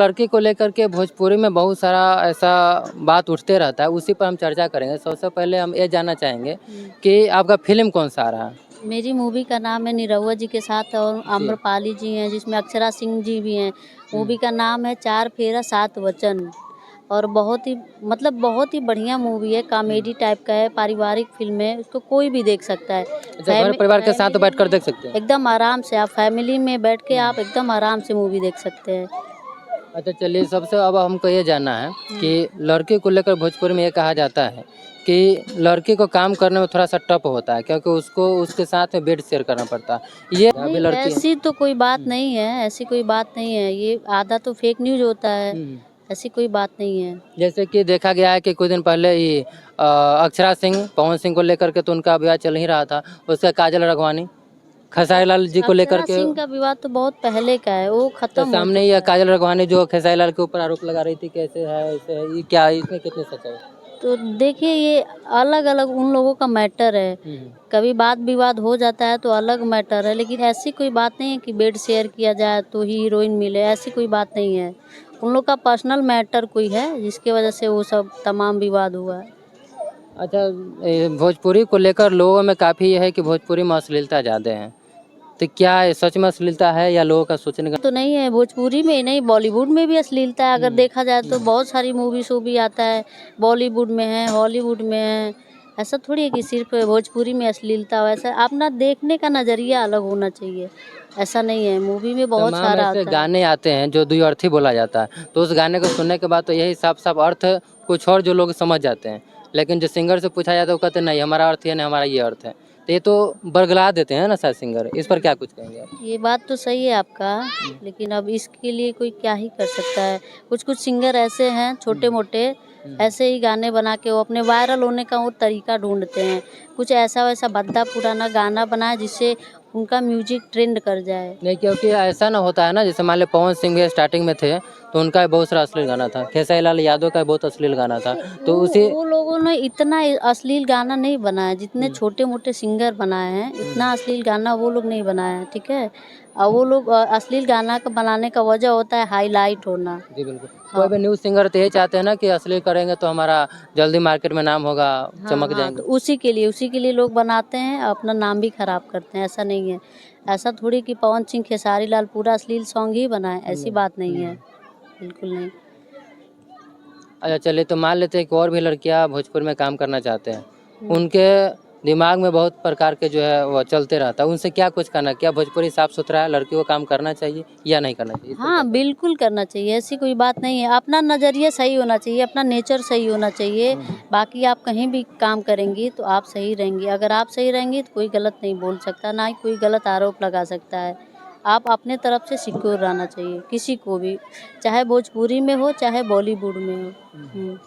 लड़की को लेकर के भोजपुरी में बहुत सारा ऐसा बात उठते रहता है, उसी पर हम चर्चा करेंगे। सबसे पहले हम ये जानना चाहेंगे कि आपका फ़िल्म कौन-सा आ रहा है? मेरी मूवी का नाम है निरहुआ जी के साथ और आम्रपाली जी हैं, जिसमें अक्षरा सिंह जी भी हैं। मूवी का नाम है चार फेरा सात वचन और बहुत ही बढ़िया मूवी है, कॉमेडी टाइप का है, पारिवारिक फ़िल्म है, उसको कोई भी देख सकता है। अच्छा, घर परिवार के साथ बैठकर देख सकते हैं? एकदम आराम से आप फैमिली में बैठ के आप एकदम आराम से मूवी देख सकते हैं। अच्छा चलिए, सबसे अब हमको ये जानना है कि लड़की को लेकर भोजपुरी में ये कहा जाता है कि लड़की को काम करने में थोड़ा-सा टफ होता है, क्योंकि उसको उसके साथ में बेड शेयर करना पड़ता है। ये अभी नहीं, लड़की ऐसी तो कोई बात नहीं है, ऐसी कोई बात नहीं है। ये आधा तो फेक न्यूज़ होता है, ऐसी कोई बात नहीं है। जैसे कि देखा गया है कि कुछ दिन पहले ही अक्षरा सिंह, पवन सिंह को लेकर के तो उनका विवाह चल ही रहा था। उसका काजल राघवानी, खेसारी लाल जी को लेकर अक्षरा के सिंह का विवाद तो बहुत पहले का है, वो तो खत्म हो सामने चुका ये है। काजल राघवानी जो खेसारी लाल के ऊपर आरोप लगा रही थी कि ऐसे है, ऐसे है, ये क्या है, इसमें कितनी सच्चाई है? तो देखिए, ये अलग-अलग उन लोगों का मैटर है। कभी वाद विवाद हो जाता है तो अलग मैटर है, लेकिन ऐसी कोई बात नहीं है कि बेड शेयर किया जाए तो ही हीरोइन मिले, ऐसी कोई बात नहीं है। उन लोग का पर्सनल मैटर कोई है, जिसकी वजह से वो सब तमाम विवाद हुआ है। अच्छा, भोजपुरी को लेकर लोगों में काफ़ी ये है कि भोजपुरी में अश्लीलता ज़्यादा है, तो क्या ये सच में अश्लीलता है या लोगों का सोचने का? तो नहीं है, भोजपुरी में ही नहीं, बॉलीवुड में भी अश्लीलता है। अगर देखा जाए तो बहुत सारी मूवी शो भी आता है, बॉलीवुड में है, हॉलीवुड में है। ऐसा थोड़ी है कि सिर्फ भोजपुरी में अश्लीलता हो। ऐसा अपना देखने का नज़रिया अलग होना चाहिए, ऐसा नहीं है। मूवी में बहुत तमाम सारा ऐसे आता है। गाने आते हैं जो द्विअर्थी बोला जाता है, तो उस गाने को सुनने के बाद तो यही साफ-साफ अर्थ कुछ और जो लोग समझ जाते हैं। लेकिन जो सिंगर से पूछा जाता है वो कहते हैं नहीं हमारा अर्थ ये नहीं, हमारा ये अर्थ है। तो ये तो बरगला देते हैं ना शायद सिंगर, इस पर क्या कुछ कहेंगे आप? ये बात तो सही है आपका, लेकिन अब इसके लिए कोई क्या ही कर सकता है। कुछ-कुछ सिंगर ऐसे हैं छोटे-मोटे, ऐसे ही गाने बना के वो अपने वायरल होने का वो तरीका ढूँढते हैं। कुछ ऐसा-वैसा भद्दा पुराना गाना बनाए जिससे उनका म्यूज़िक ट्रेंड कर जाए। नहीं, क्योंकि ऐसा ना होता है ना, जैसे मान लें पवन सिंह भी स्टार्टिंग में थे, तो उनका भी बहुत सारा अश्लील गाना था। खेसारी लाल यादव का भी बहुत अश्लील गाना था। तो उसी वो लोगों ने इतना अश्लील गाना नहीं बनाया, जितने छोटे-मोटे सिंगर बनाए हैं, इतना अश्लील गाना वो लोग नहीं बनाए हैं, ठीक है? वो लोग अश्लील गाना का बनाने का वजह होता है हाइलाइट होना। जी, बिल्कुल। कोई भी न्यूज़ सिंगर तो यही चाहते हैं ना कि अश्लील करेंगे तो हमारा जल्दी मार्केट में नाम होगा, हाँ, चमक हाँ, तो जाएँगे। उसी के लिए लोग बनाते हैं, अपना नाम भी खराब करते हैं, ऐसा नहीं है। ऐसा थोड़ी कि पवन सिंह, खेसारी लाल पूरा अश्लील सॉन्ग ही बनाएँ, ऐसी बात नहीं है, बिल्कुल नहीं। अच्छा चलिए, तो मान लेते हैं कि और भी लड़कियाँ भोजपुर में काम करना चाहते हैं। हुँ। उनके दिमाग में बहुत प्रकार के जो है वो चलते रहता है। उनसे क्या कुछ कहना है? क्या भोजपुरी साफ-सुथरा है, लड़की को काम करना चाहिए या नहीं करना चाहिए? इस पर क्या हाँ, कहें? बिल्कुल करना चाहिए, ऐसी कोई बात नहीं है। अपना नज़रिया सही होना चाहिए, अपना नेचर सही होना चाहिए। बाकी आप कहीं भी काम करेंगी तो आप सही रहेंगी। अगर आप सही रहेंगी तो कोई गलत नहीं बोल सकता, ना ही कोई गलत आरोप लगा सकता है। आप अपने तरफ से सिक्योर रहना चाहिए, किसी को भी, चाहे भोजपुरी में हो, चाहे बॉलीवुड में हो।